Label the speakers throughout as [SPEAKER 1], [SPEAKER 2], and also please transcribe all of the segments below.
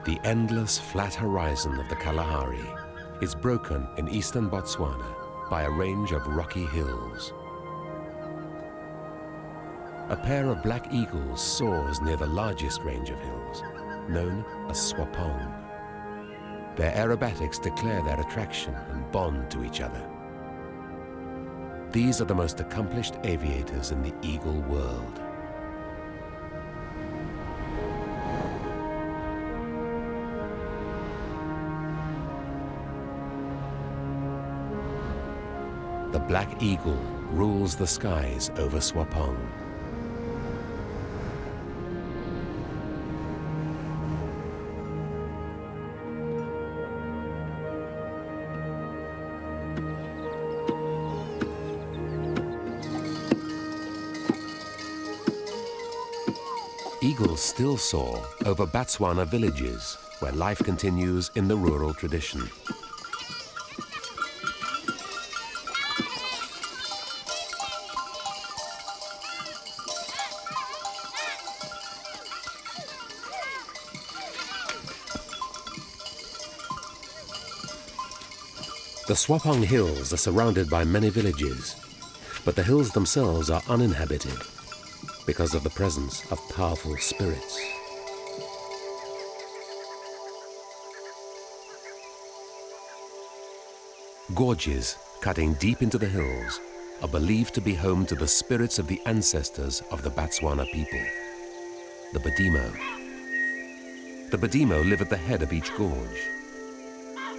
[SPEAKER 1] The endless flat horizon of the Kalahari is broken in eastern Botswana by a range of rocky hills. A pair of black eagles soars near the largest range of hills, known as Swapong. Their aerobatics declare their attraction and bond to each other. These are the most accomplished aviators in the eagle world. The black eagle rules the skies over Swapong. Eagles still soar over Batswana villages, where life continues in the rural tradition. The Swapong hills are surrounded by many villages, but the hills themselves are uninhabited because of the presence of powerful spirits. Gorges cutting deep into the hills are believed to be home to the spirits of the ancestors of the Batswana people, the Badimo. The Badimo live at the head of each gorge.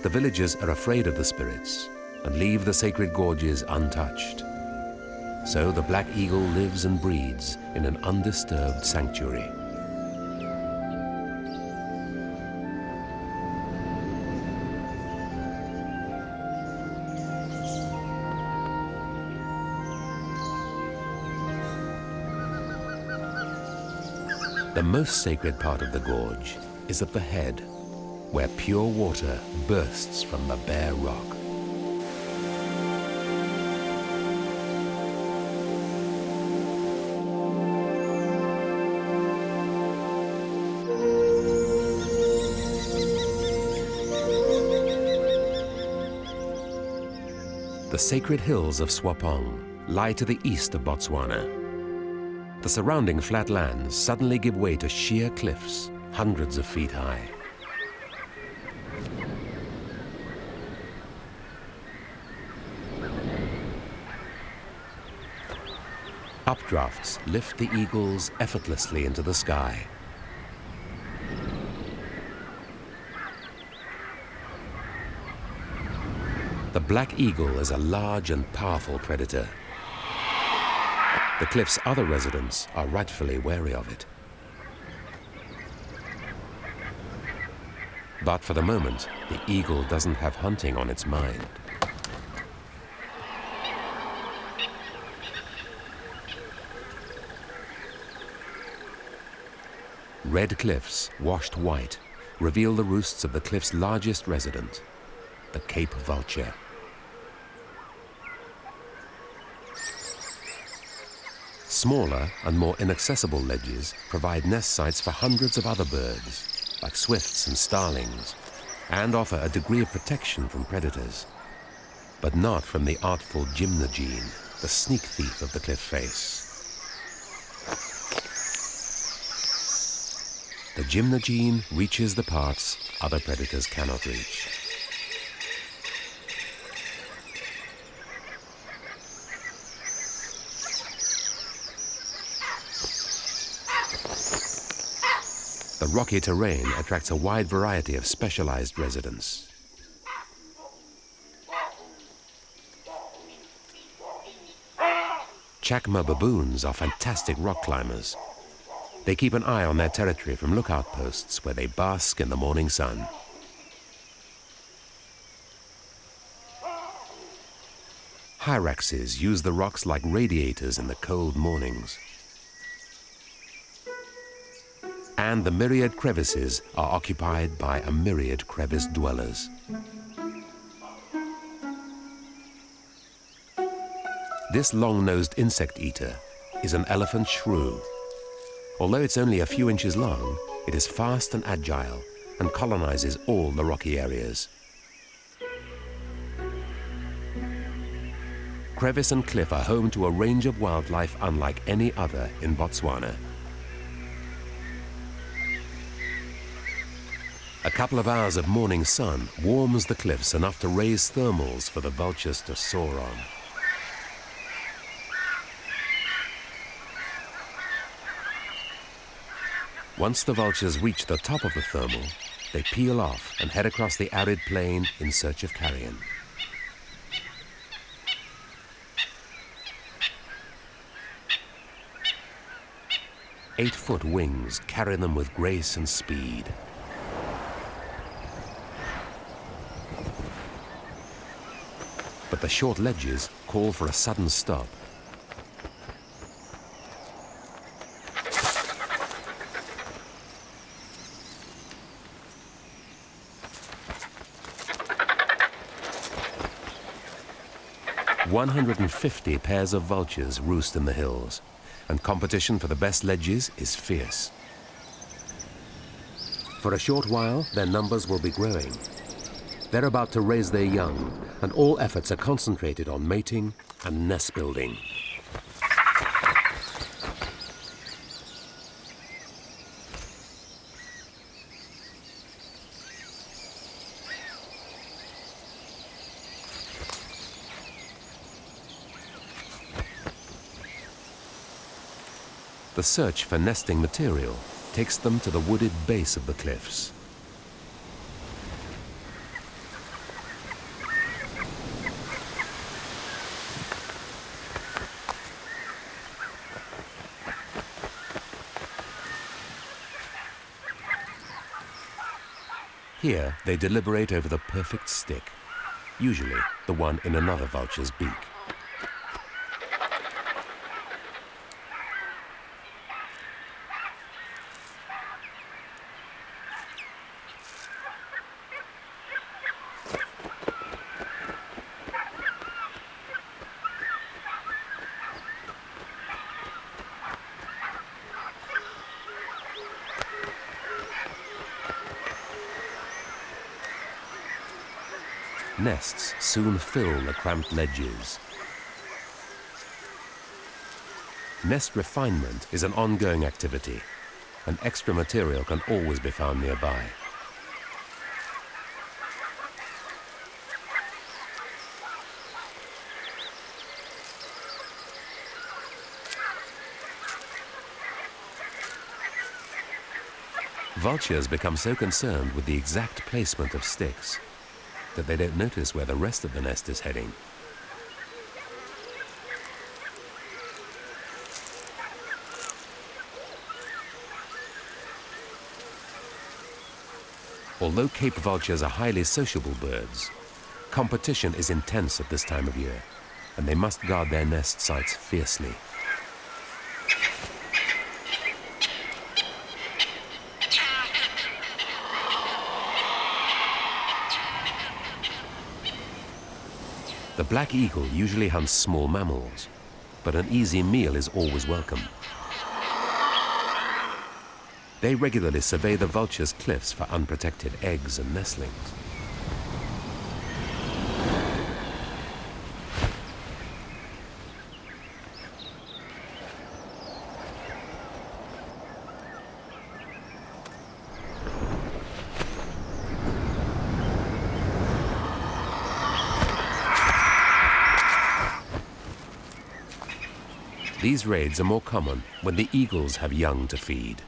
[SPEAKER 1] The villagers are afraid of the spirits and leave the sacred gorges untouched. So the black eagle lives and breeds in an undisturbed sanctuary. The most sacred part of the gorge is at the head, where pure water bursts from the bare rock. The sacred hills of Swapong lie to the east of Botswana. The surrounding flat lands suddenly give way to sheer cliffs, hundreds of feet high. Updrafts lift the eagles effortlessly into the sky. The black eagle is a large and powerful predator. The cliff's other residents are rightfully wary of it. But for the moment, the eagle doesn't have hunting on its mind. Red cliffs, washed white, reveal the roosts of the cliff's largest resident, the Cape Vulture. Smaller and more inaccessible ledges provide nest sites for hundreds of other birds, like swifts and starlings, and offer a degree of protection from predators, but not from the artful Gymnene, the sneak thief of the cliff face. The Gymnene reaches the parts other predators cannot reach. The rocky terrain attracts a wide variety of specialized residents. Chacma baboons are fantastic rock climbers. They keep an eye on their territory from lookout posts where they bask in the morning sun. Hyraxes use the rocks like radiators in the cold mornings. And the myriad crevices are occupied by a myriad crevice dwellers. This long-nosed insect eater is an elephant shrew. Although it's only a few inches long, it is fast and agile and colonizes all the rocky areas. Crevice and cliff are home to a range of wildlife unlike any other in Botswana. A couple of hours of morning sun warms the cliffs enough to raise thermals for the vultures to soar on. Once the vultures reach the top of the thermal, they peel off and head across the arid plain in search of carrion. Eight-foot wings carry them with grace and speed. But the short ledges call for a sudden stop. "150 pairs of vultures roost in the hills, and competition for the best ledges is fierce. For a short while, their numbers will be growing. They're about to raise their young, and all efforts are concentrated on mating and nest building. The search for nesting material takes them to the wooded base of the cliffs. Here, they deliberate over the perfect stick, usually the one in another vulture's beak. Nests soon fill the cramped ledges. Nest refinement is an ongoing activity, and extra material can always be found nearby. Vultures become so concerned with the exact placement of sticks that they don't notice where the rest of the nest is heading. Although Cape vultures are highly sociable birds, competition is intense at this time of year, and they must guard their nest sites fiercely. The black eagle usually hunts small mammals, but an easy meal is always welcome. They regularly survey the vulture's cliffs for unprotected eggs and nestlings. These raids are more common when the eagles have young to feed.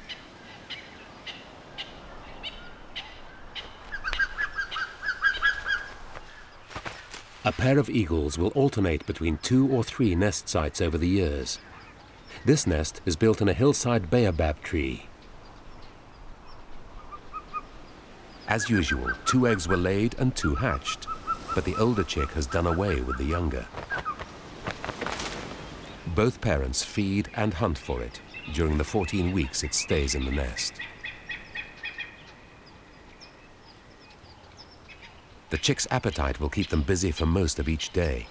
[SPEAKER 1] A pair of eagles will alternate between 2 or 3 nest sites over the years. This nest is built in a hillside baobab tree. As usual, 2 eggs were laid and 2 hatched, but the older chick has done away with the younger. Both parents feed and hunt for it during the 14 weeks it stays in the nest. The chick's appetite will keep them busy for most of each day.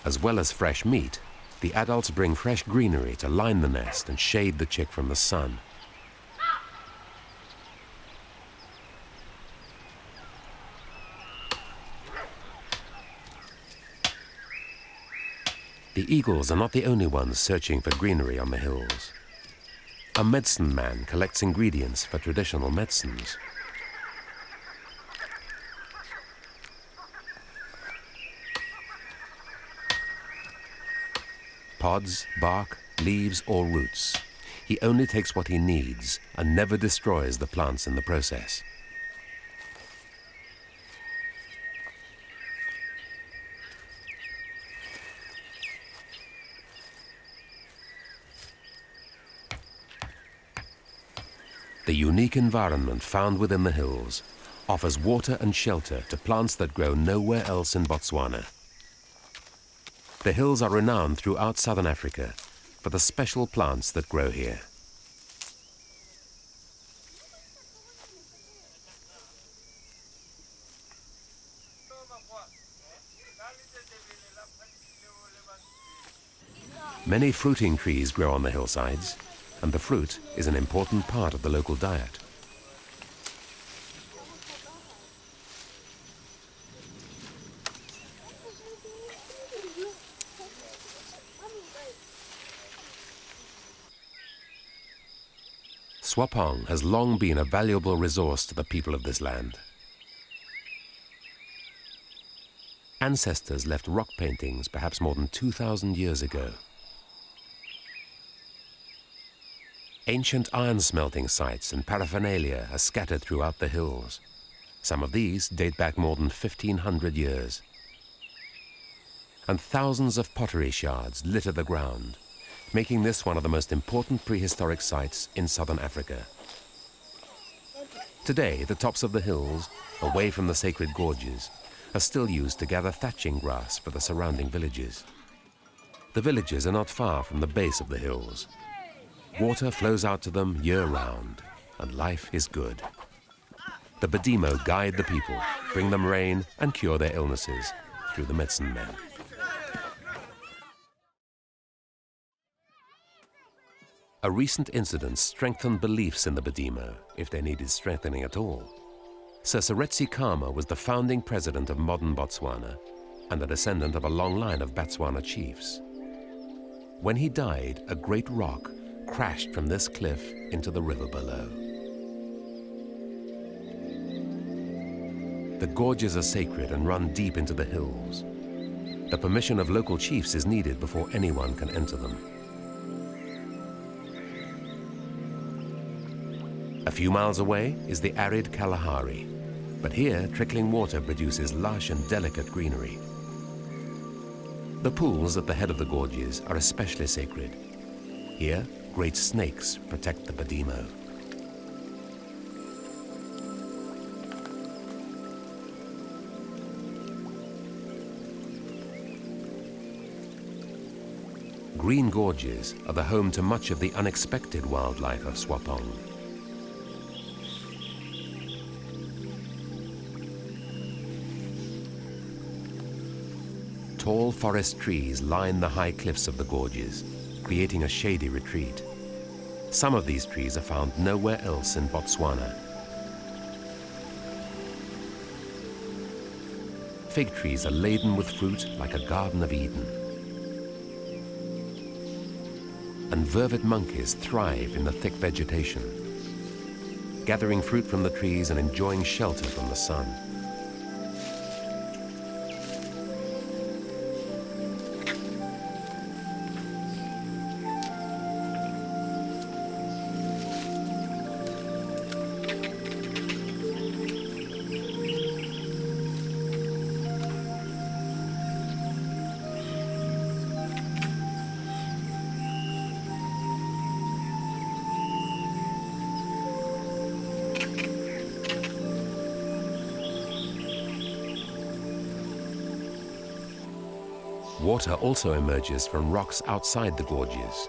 [SPEAKER 1] As well as fresh meat, the adults bring fresh greenery to line the nest and shade the chick from the sun. The eagles are not the only ones searching for greenery on the hills. A medicine man collects ingredients for traditional medicines. Pods, bark, leaves, or roots. He only takes what he needs and never destroys the plants in the process. The unique environment found within the hills offers water and shelter to plants that grow nowhere else in Botswana. The hills are renowned throughout southern Africa for the special plants that grow here. Many fruiting trees grow on the hillsides, and the fruit is an important part of the local diet. Swapong has long been a valuable resource to the people of this land. Ancestors left rock paintings perhaps more than 2,000 years ago. Ancient iron smelting sites and paraphernalia are scattered throughout the hills. Some of these date back more than 1,500 years. And thousands of pottery shards litter the ground, making this one of the most important prehistoric sites in southern Africa. Today, the tops of the hills, away from the sacred gorges, are still used to gather thatching grass for the surrounding villages. The villages are not far from the base of the hills. Water flows out to them year-round, and life is good. The Badimo guide the people, bring them rain, and cure their illnesses through the medicine men. A recent incident strengthened beliefs in the Badimo, if they needed strengthening at all. Sir Seretse Khama was the founding president of modern Botswana and a descendant of a long line of Batswana chiefs. When he died, a great rock crashed from this cliff into the river below. The gorges are sacred and run deep into the hills. The permission of local chiefs is needed before anyone can enter them. A few miles away is the arid Kalahari, but here trickling water produces lush and delicate greenery. The pools at the head of the gorges are especially sacred. Here, great snakes protect the Badimo. Green gorges are the home to much of the unexpected wildlife of Swapong. Tall forest trees line the high cliffs of the gorges, creating a shady retreat. Some of these trees are found nowhere else in Botswana. Fig trees are laden with fruit like a Garden of Eden. And vervet monkeys thrive in the thick vegetation, gathering fruit from the trees and enjoying shelter from the sun. Water also emerges from rocks outside the gorges.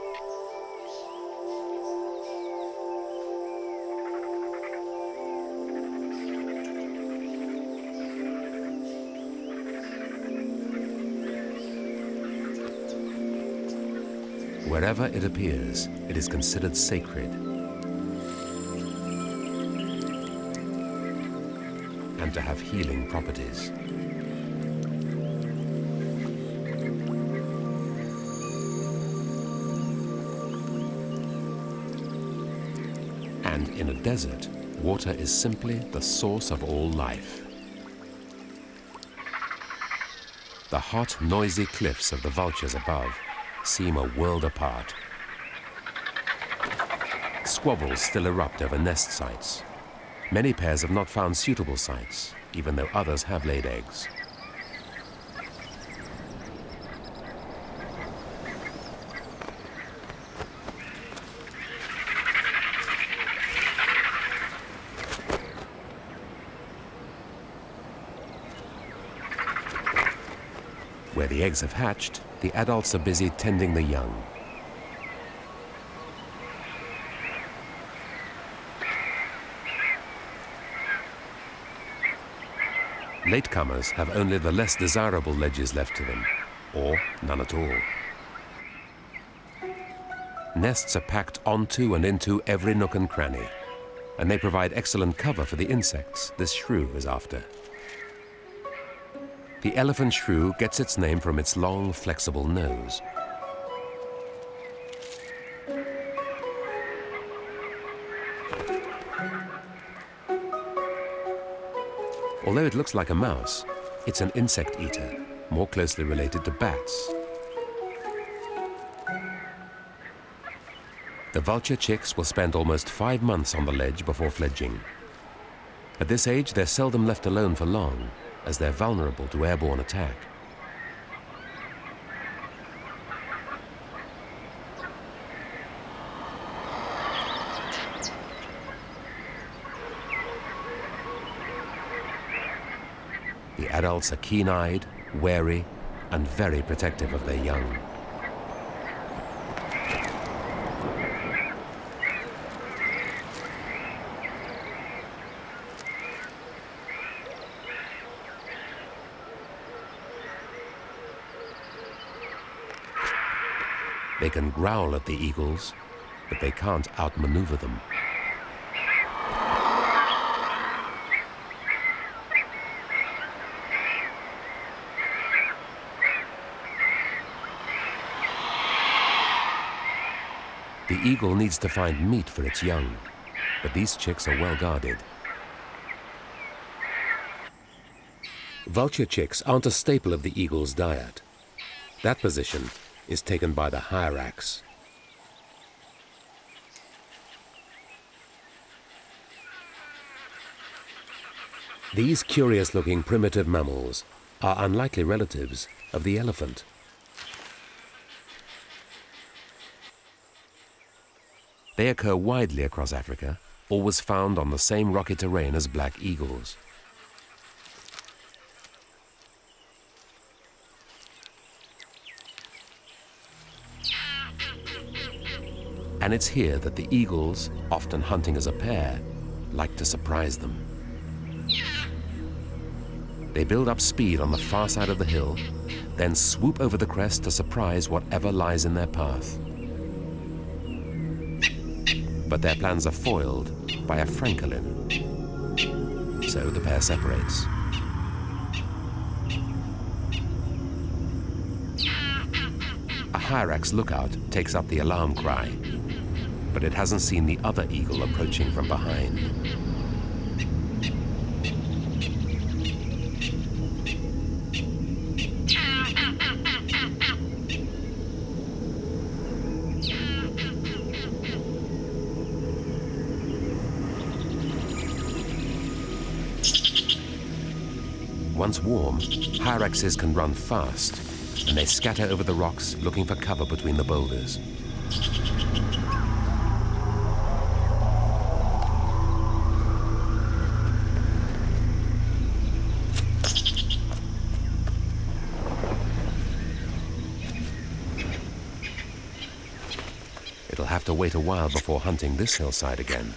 [SPEAKER 1] Wherever it appears, it is considered sacred and to have healing properties. And in a desert, water is simply the source of all life. The hot, noisy cliffs of the Vultures above seem a world apart. Squabbles still erupt over nest sites. Many pairs have not found suitable sites, even though others have laid eggs. Where the eggs have hatched, the adults are busy tending the young. Latecomers have only the less desirable ledges left to them, or none at all. Nests are packed onto and into every nook and cranny, and they provide excellent cover for the insects this shrew is after. The elephant shrew gets its name from its long, flexible nose. Although it looks like a mouse, it's an insect eater, more closely related to bats. The vulture chicks will spend almost 5 months on the ledge before fledging. At this age, they're seldom left alone for long, as they're vulnerable to airborne attack. The adults are keen-eyed, wary, and very protective of their young. They can growl at the eagles, but they can't outmaneuver them. The eagle needs to find meat for its young, but these chicks are well guarded. Vulture chicks aren't a staple of the eagle's diet. That position is taken by the hyrax. These curious-looking primitive mammals are unlikely relatives of the elephant. They occur widely across Africa, always found on the same rocky terrain as black eagles. And it's here that the eagles, often hunting as a pair, like to surprise them. They build up speed on the far side of the hill, then swoop over the crest to surprise whatever lies in their path. But their plans are foiled by a francolin, so the pair separates. A hyrax lookout takes up the alarm cry, but it hasn't seen the other eagle approaching from behind. Once warm, hyraxes can run fast, and they scatter over the rocks looking for cover between the boulders. It'll have to wait a while before hunting this hillside again.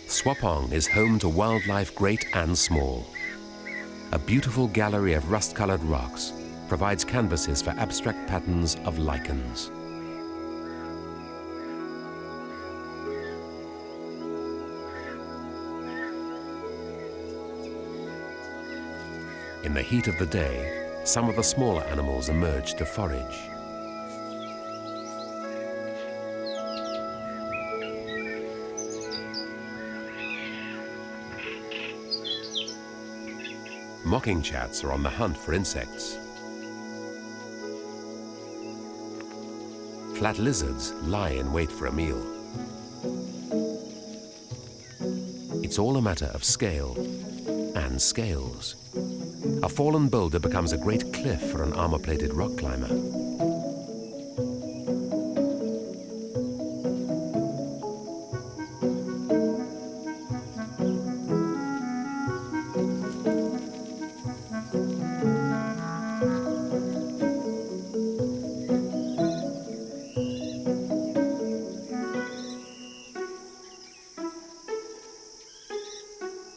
[SPEAKER 1] Swapong is home to wildlife great and small. A beautiful gallery of rust-colored rocks provides canvases for abstract patterns of lichens. In the heat of the day, some of the smaller animals emerge to forage. Mocking chats are on the hunt for insects. Flat lizards lie in wait for a meal. It's all a matter of scale and scales. A fallen boulder becomes a great cliff for an armor-plated rock climber.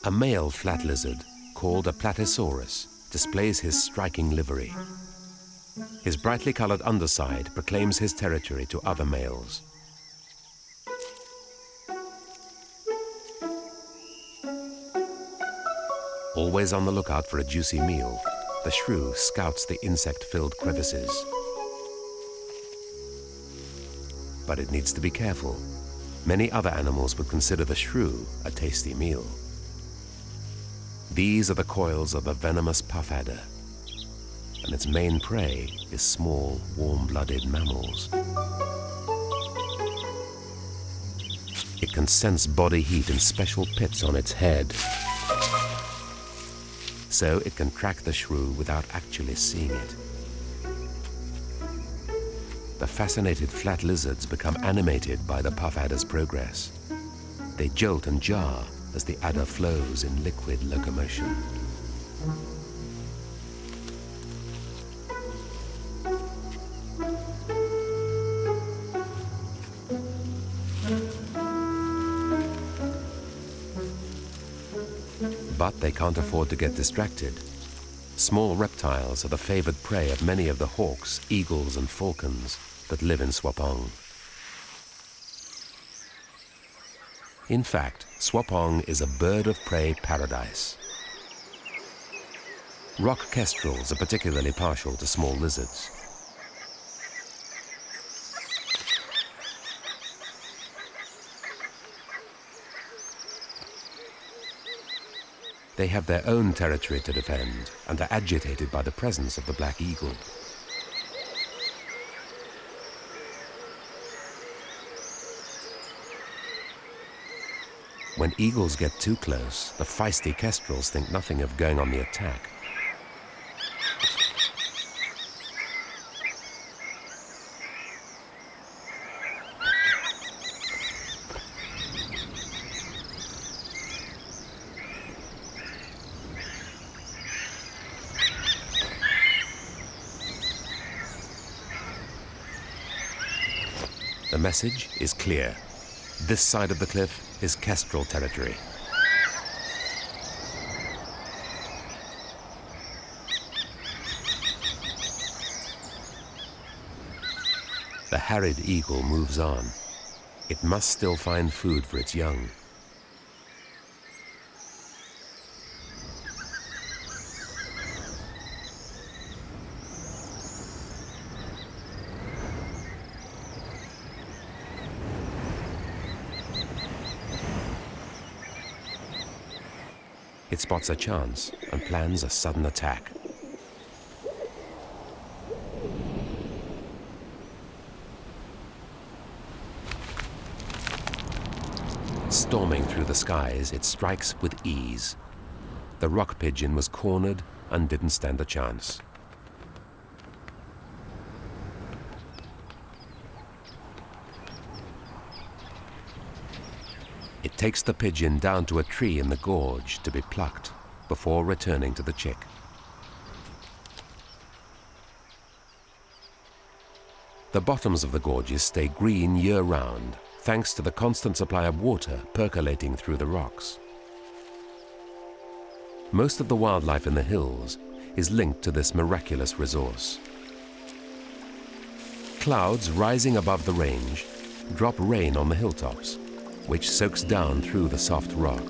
[SPEAKER 1] A male flat lizard, called a platysaurus, displays his striking livery. His brightly colored underside proclaims his territory to other males. Always on the lookout for a juicy meal, the shrew scouts the insect-filled crevices. But it needs to be careful. Many other animals would consider the shrew a tasty meal. These are the coils of the venomous puff adder, and its main prey is small, warm-blooded mammals. It can sense body heat in special pits on its head, so it can track the shrew without actually seeing it. The fascinated flat lizards become animated by the puff adder's progress. They jolt and jar as the adder flows in liquid locomotion. But they can't afford to get distracted. Small reptiles are the favored prey of many of the hawks, eagles, and falcons that live in Swapong. In fact, Tswapong is a bird of prey paradise. Rock kestrels are particularly partial to small lizards. They have their own territory to defend and are agitated by the presence of the black eagle. When eagles get too close, the feisty kestrels think nothing of going on the attack. The message is clear. This side of the cliff is kestrel territory. The harried eagle moves on. It must still find food for its young. It spots a chance and plans a sudden attack. Storming through the skies, it strikes with ease. The rock pigeon was cornered and didn't stand a chance. It takes the pigeon down to a tree in the gorge to be plucked before returning to the chick. The bottoms of the gorges stay green year-round, thanks to the constant supply of water percolating through the rocks. Most of the wildlife in the hills is linked to this miraculous resource. Clouds rising above the range drop rain on the hilltops, which soaks down through the soft rock.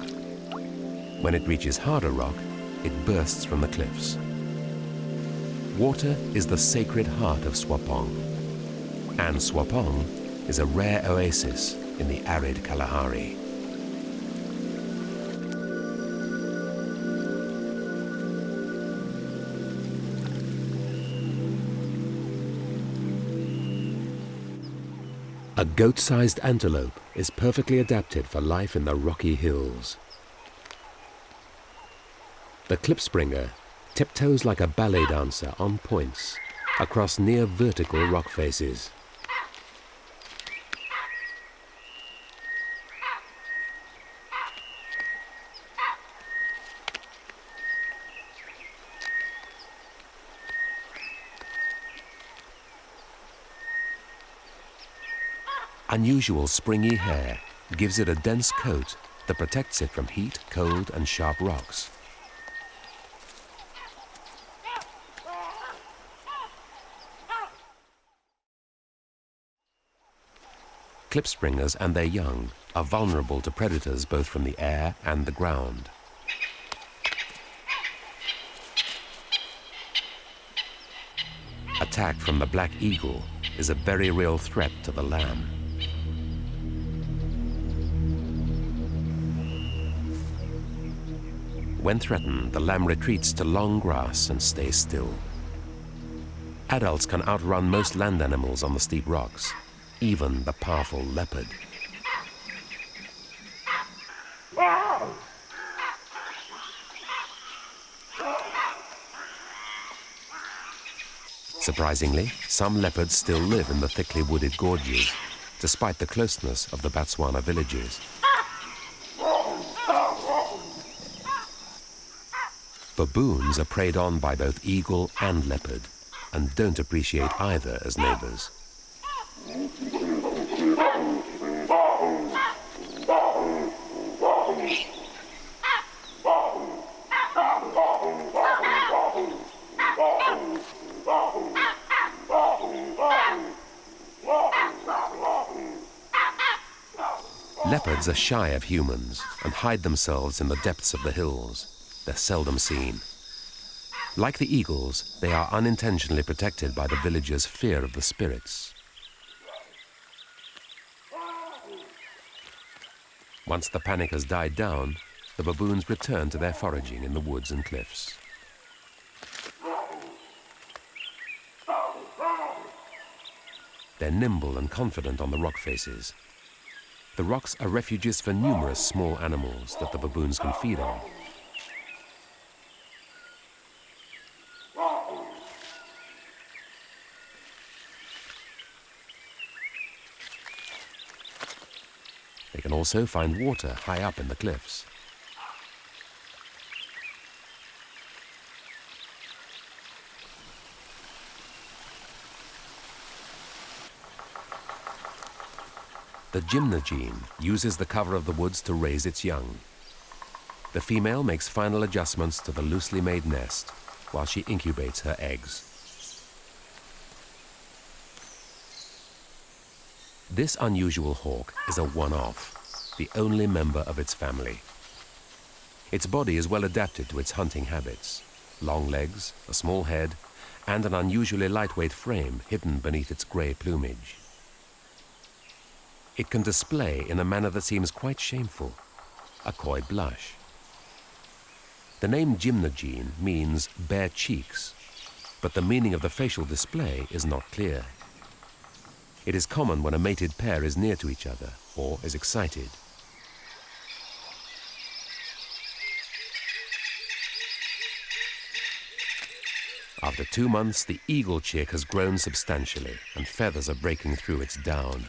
[SPEAKER 1] When it reaches harder rock, it bursts from the cliffs. Water is the sacred heart of Swapong, and Tswapong is a rare oasis in the arid Kalahari. A goat-sized antelope is perfectly adapted for life in the rocky hills. The klipspringer tiptoes like a ballet dancer on points across near vertical rock faces. Unusual springy hair gives it a dense coat that protects it from heat, cold, and sharp rocks. Klipspringers and their young are vulnerable to predators both from the air and the ground. Attack from the black eagle is a very real threat to the lamb. When threatened, the lamb retreats to long grass and stays still. Adults can outrun most land animals on the steep rocks, even the powerful leopard. Surprisingly, some leopards still live in the thickly wooded gorges, despite the closeness of the Batswana villages. Baboons are preyed on by both eagle and leopard, and don't appreciate either as neighbors. Leopards are shy of humans and hide themselves in the depths of the hills. They're seldom seen. Like the eagles, they are unintentionally protected by the villagers' fear of the spirits. Once the panic has died down, the baboons return to their foraging in the woods and cliffs. They're nimble and confident on the rock faces. The rocks are refuges for numerous small animals that the baboons can feed on. They can also find water high up in the cliffs. The Gymnene uses the cover of the woods to raise its young. The female makes final adjustments to the loosely made nest while she incubates her eggs. This unusual hawk is a one-off, the only member of its family. Its body is well adapted to its hunting habits: long legs, a small head, and an unusually lightweight frame hidden beneath its grey plumage. It can display in a manner that seems quite shameful, a coy blush. The name Gymnene means bare cheeks, but the meaning of the facial display is not clear. It is common when a mated pair is near to each other or is excited. After 2 months, the eagle chick has grown substantially and feathers are breaking through its down.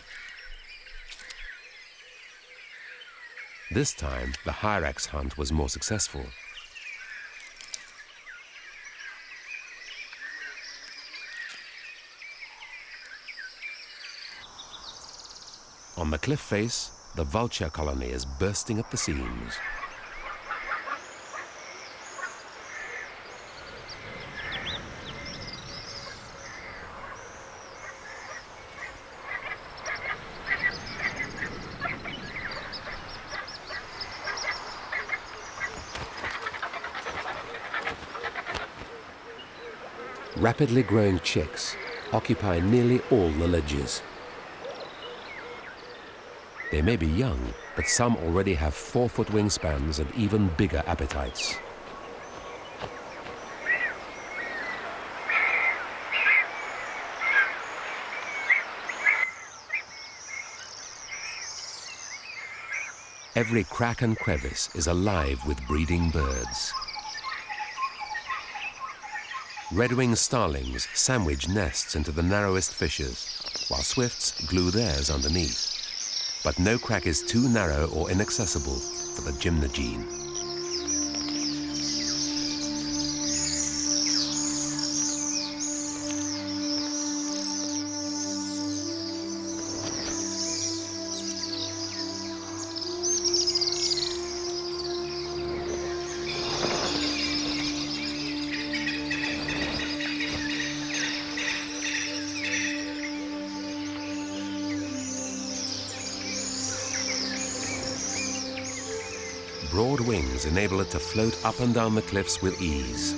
[SPEAKER 1] This time, the hyrax hunt was more successful. On the cliff face, the vulture colony is bursting at the seams. rapidly growing chicks occupy nearly all the ledges. They may be young, but some already have 4-foot wingspans and even bigger appetites. Every crack and crevice is alive with breeding birds. Red-winged starlings sandwich nests into the narrowest fissures, while swifts glue theirs underneath. But no crack is too narrow or inaccessible for the Gymnene. Broad wings enable it to float up and down the cliffs with ease.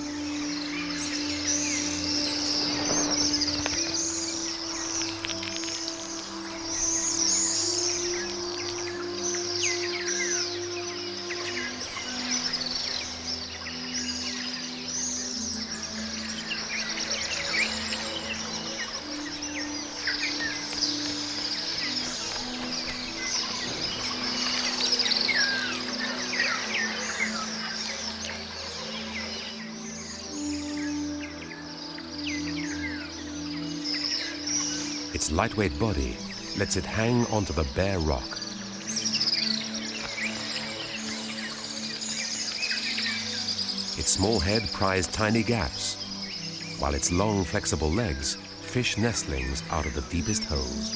[SPEAKER 1] Its lightweight body lets it hang onto the bare rock. Its small head pries tiny gaps, while its long, flexible legs fish nestlings out of the deepest holes.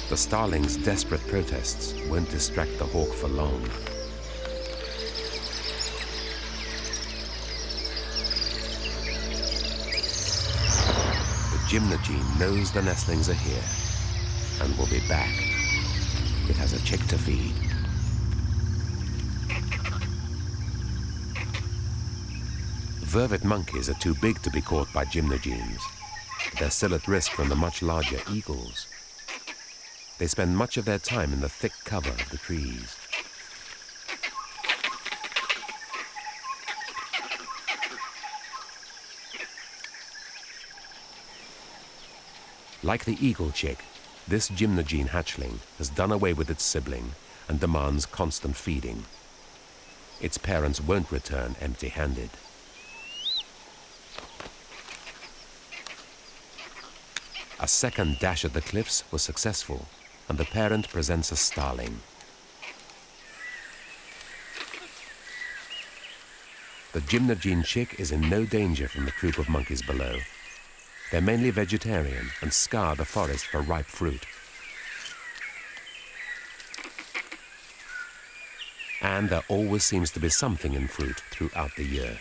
[SPEAKER 1] The starling's desperate protests won't distract the hawk for long. The Gymnene knows the nestlings are here and will be back. It has a chick to feed. Vervet monkeys are too big to be caught by Gymnenes. They're still at risk from the much larger eagles. They spend much of their time in the thick cover of the trees. Like the eagle chick, this Gymnene hatchling has done away with its sibling and demands constant feeding. Its parents won't return empty-handed. A second dash at the cliffs was successful, and the parent presents a starling. The Gymnene chick is in no danger from the troop of monkeys below. They're mainly vegetarian and scour the forest for ripe fruit. And there always seems to be something in fruit throughout the year.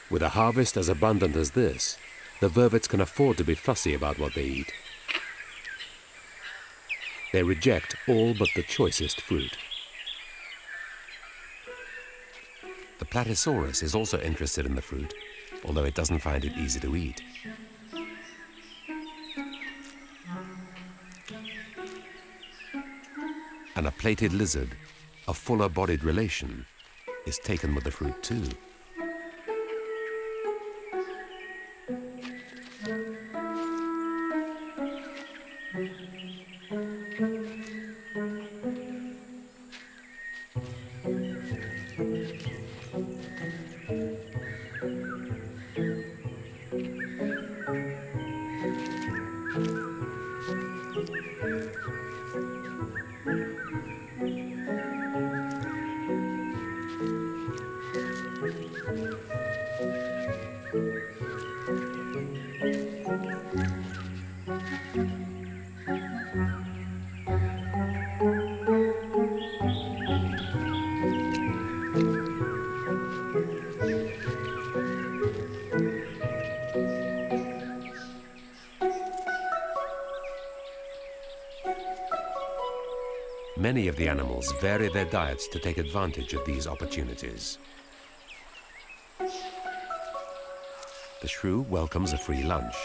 [SPEAKER 1] With a harvest as abundant as this, the vervets can afford to be fussy about what they eat. They reject all but the choicest fruit. The Platysaurus is also interested in the fruit, although it doesn't find it easy to eat. And a plated lizard, a fuller-bodied relation, is taken with the fruit too. Many of the animals vary their diets to take advantage of these opportunities. The shrew welcomes a free lunch.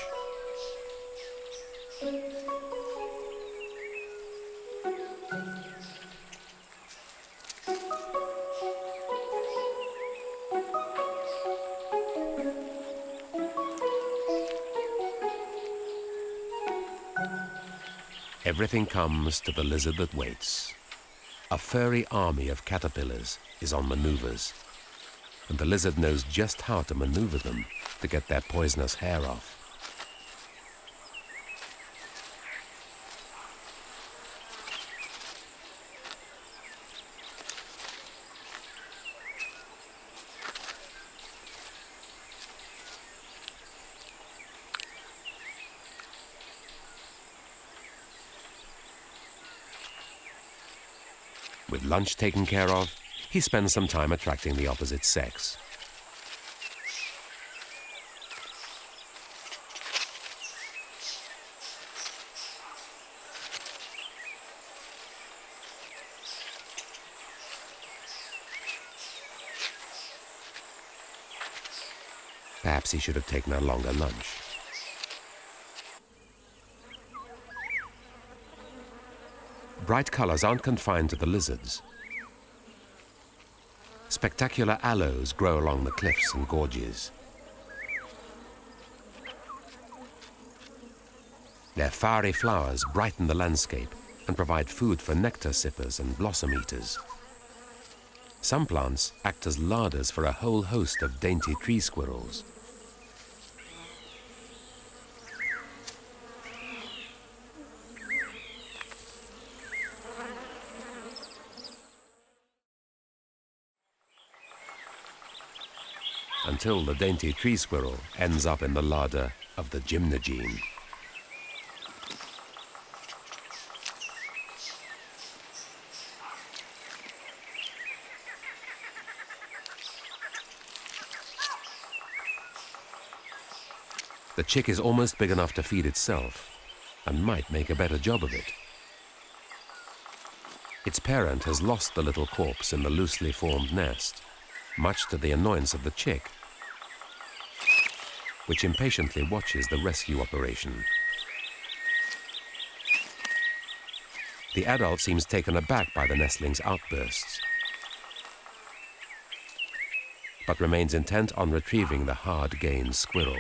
[SPEAKER 1] Everything comes to the lizard that waits. A furry army of caterpillars is on maneuvers, and the lizard knows just how to maneuver them to get their poisonous hair off. With lunch taken care of, he spends some time attracting the opposite sex. Perhaps he should have taken a longer lunch. Bright colors aren't confined to the lizards. Spectacular aloes grow along the cliffs and gorges. Their fiery flowers brighten the landscape and provide food for nectar sippers and blossom eaters. Some plants act as larders for a whole host of dainty tree squirrels. Until the dainty tree squirrel ends up in the larder of the Gymnene. The chick is almost big enough to feed itself and might make a better job of it. Its parent has lost the little corpse in the loosely formed nest, much to the annoyance of the chick, which impatiently watches the rescue operation. The adult seems taken aback by the nestling's outbursts, but remains intent on retrieving the hard-gained squirrel.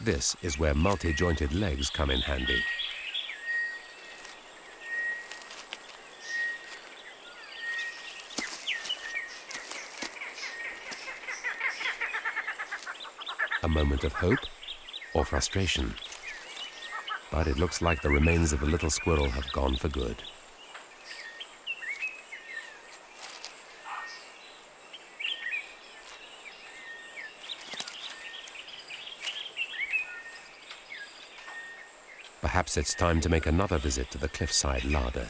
[SPEAKER 1] This is where multi-jointed legs come in handy. A moment of hope or frustration. But it looks like the remains of the little squirrel have gone for good. Perhaps it's time to make another visit to the cliffside larder.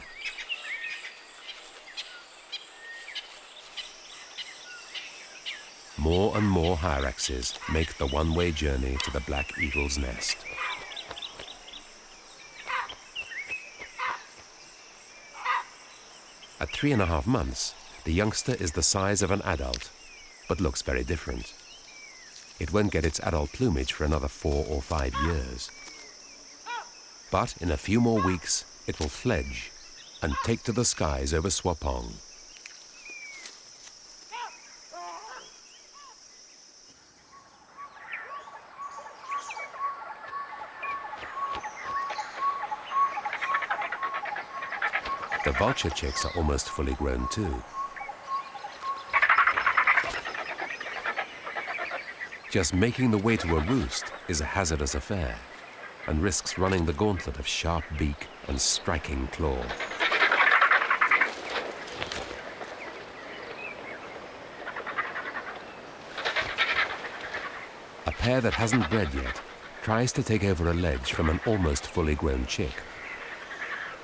[SPEAKER 1] More and more hyraxes make the one-way journey to the black eagle's nest. At 3.5 months, the youngster is the size of an adult, but looks very different. It won't get its adult plumage for another 4 or 5 years. But in a few more weeks, it will fledge and take to the skies over Swapong. The vulture chicks are almost fully grown too. Just making the way to a roost is a hazardous affair, and risks running the gauntlet of sharp beak and striking claw. A pair that hasn't bred yet tries to take over a ledge from an almost fully grown chick.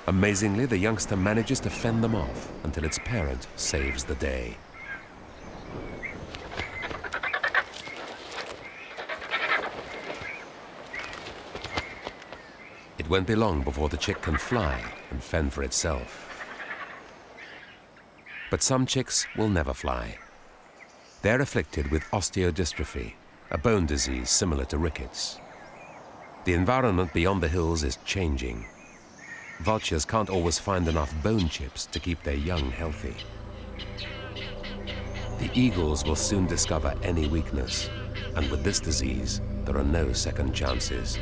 [SPEAKER 1] Amazingly, the youngster manages to fend them off until its parent saves the day. It won't be long before the chick can fly and fend for itself. But some chicks will never fly. They're afflicted with osteodystrophy, a bone disease similar to rickets. The environment beyond the hills is changing. Vultures can't always find enough bone chips to keep their young healthy. The eagles will soon discover any weakness, and with this disease, there are no second chances.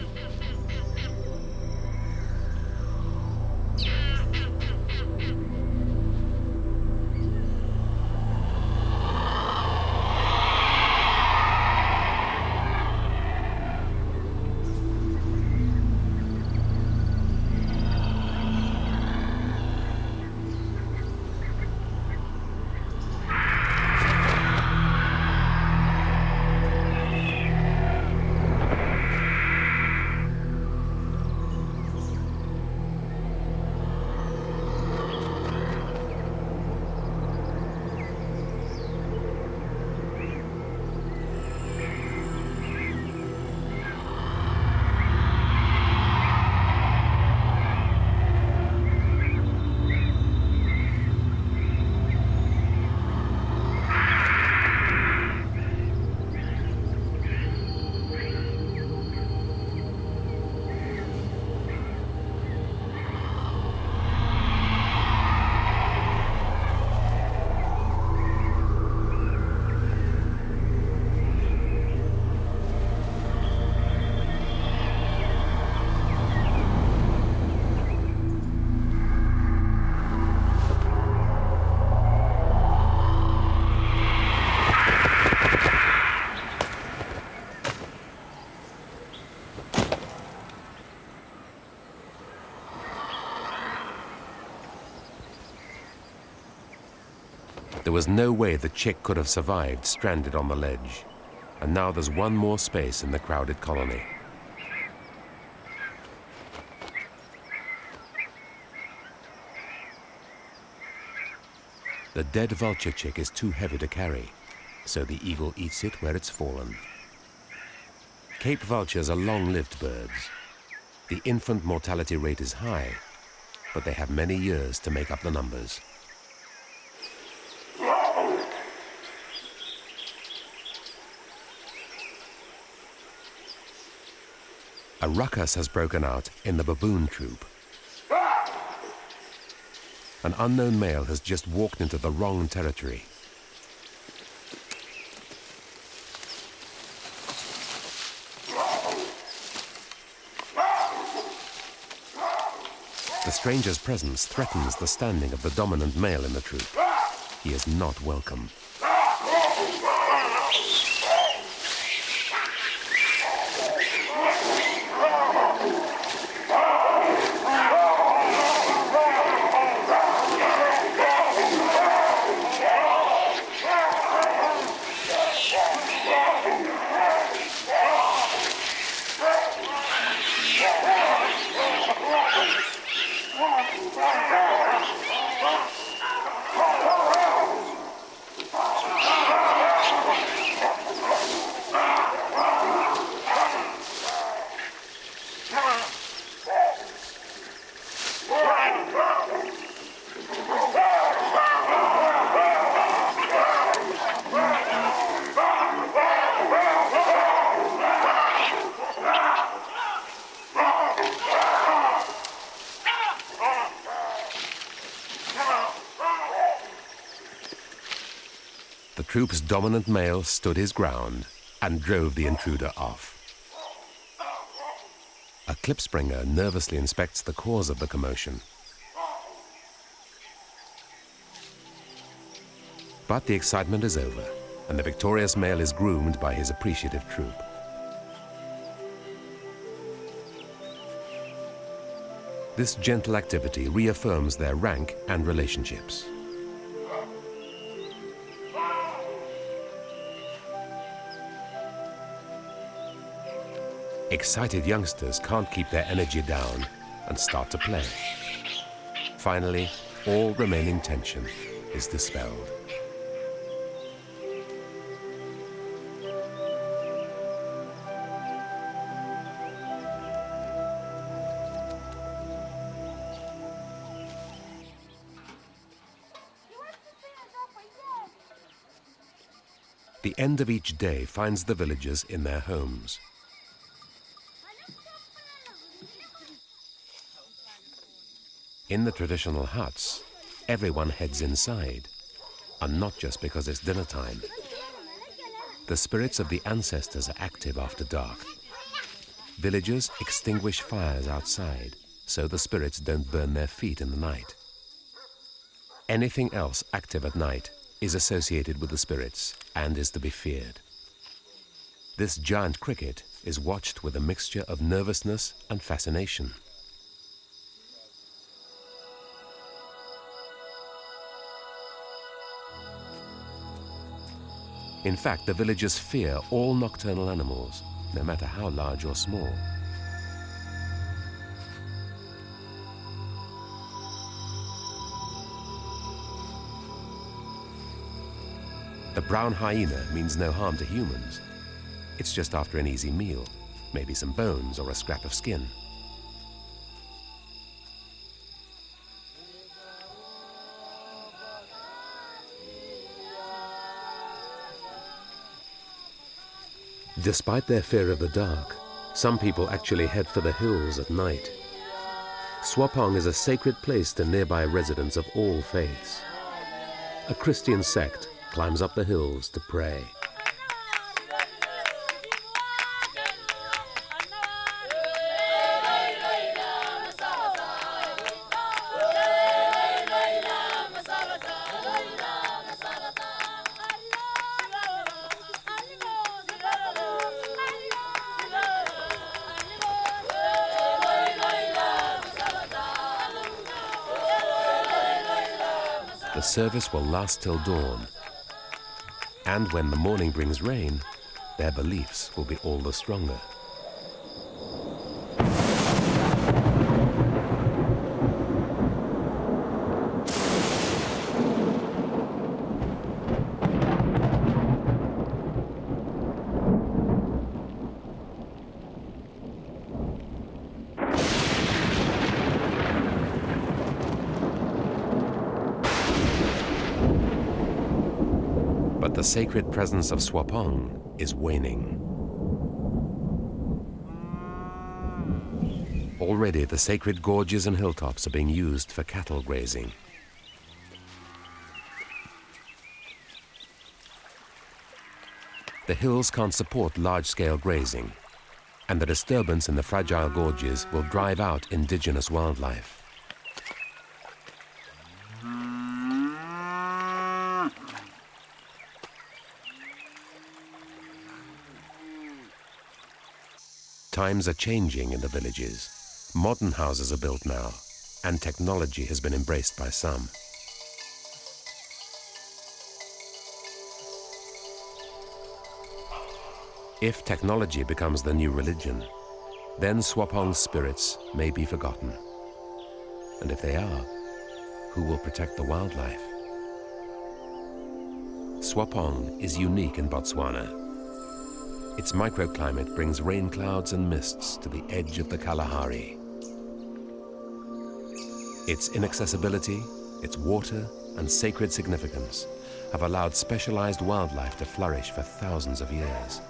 [SPEAKER 1] There was no way the chick could have survived stranded on the ledge. And now there's one more space in the crowded colony. The dead vulture chick is too heavy to carry, so the eagle eats it where it's fallen. Cape vultures are long-lived birds. The infant mortality rate is high, but they have many years to make up the numbers. A ruckus has broken out in the baboon troop. An unknown male has just walked into the wrong territory. The stranger's presence threatens the standing of the dominant male in the troop. He is not welcome. The troop's dominant male stood his ground and drove the intruder off. A klipspringer nervously inspects the cause of the commotion. But the excitement is over, and the victorious male is groomed by his appreciative troop. This gentle activity reaffirms their rank and relationships. Excited youngsters can't keep their energy down and start to play. Finally, all remaining tension is dispelled. The end of each day finds the villagers in their homes. In the traditional huts, everyone heads inside, and not just because it's dinner time. The spirits of the ancestors are active after dark. Villagers extinguish fires outside, so the spirits don't burn their feet in the night. Anything else active at night is associated with the spirits and is to be feared. This giant cricket is watched with a mixture of nervousness and fascination. In fact, the villagers fear all nocturnal animals, no matter how large or small. The brown hyena means no harm to humans. It's just after an easy meal, maybe some bones or a scrap of skin. Despite their fear of the dark, some people actually head for the hills at night. Swapong is a sacred place to nearby residents of all faiths. A Christian sect climbs up the hills to pray. The service will last till dawn, and when the morning brings rain, their beliefs will be all the stronger. But the sacred presence of Swapong is waning. Already the sacred gorges and hilltops are being used for cattle grazing. The hills can't support large-scale grazing, and the disturbance in the fragile gorges will drive out indigenous wildlife. Times are changing in the villages. Modern houses are built now, and technology has been embraced by some. If technology becomes the new religion, then Swapong's spirits may be forgotten. And if they are, who will protect the wildlife? Swapong is unique in Botswana. Its microclimate brings rain clouds and mists to the edge of the Kalahari. Its inaccessibility, its water, and sacred significance have allowed specialized wildlife to flourish for thousands of years.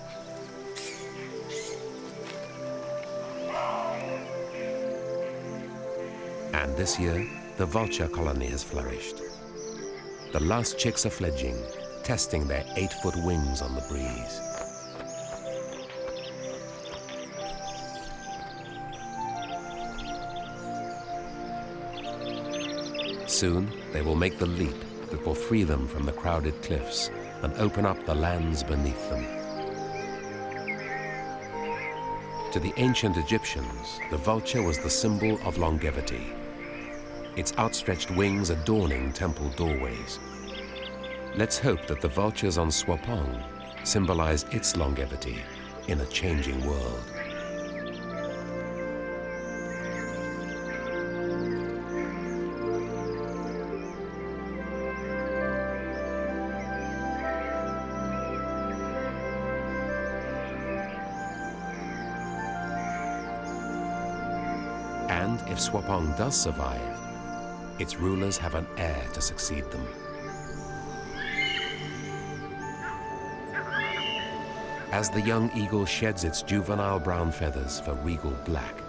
[SPEAKER 1] And this year, the vulture colony has flourished. The last chicks are fledging, testing their 8-foot wings on the breeze. Soon, they will make the leap that will free them from the crowded cliffs and open up the lands beneath them. To the ancient Egyptians, the vulture was the symbol of longevity, its outstretched wings adorning temple doorways. Let's hope that the vultures on Swapong symbolize its longevity in a changing world. And if Swapong does survive, its rulers have an heir to succeed them. As the young eagle sheds its juvenile brown feathers for regal black,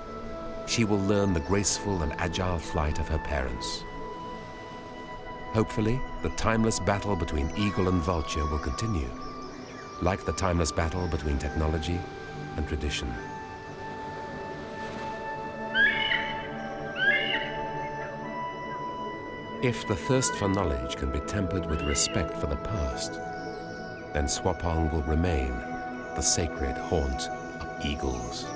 [SPEAKER 1] she will learn the graceful and agile flight of her parents. Hopefully, the timeless battle between eagle and vulture will continue, like the timeless battle between technology and tradition. If the thirst for knowledge can be tempered with respect for the past, then Tswapong will remain the sacred haunt of eagles.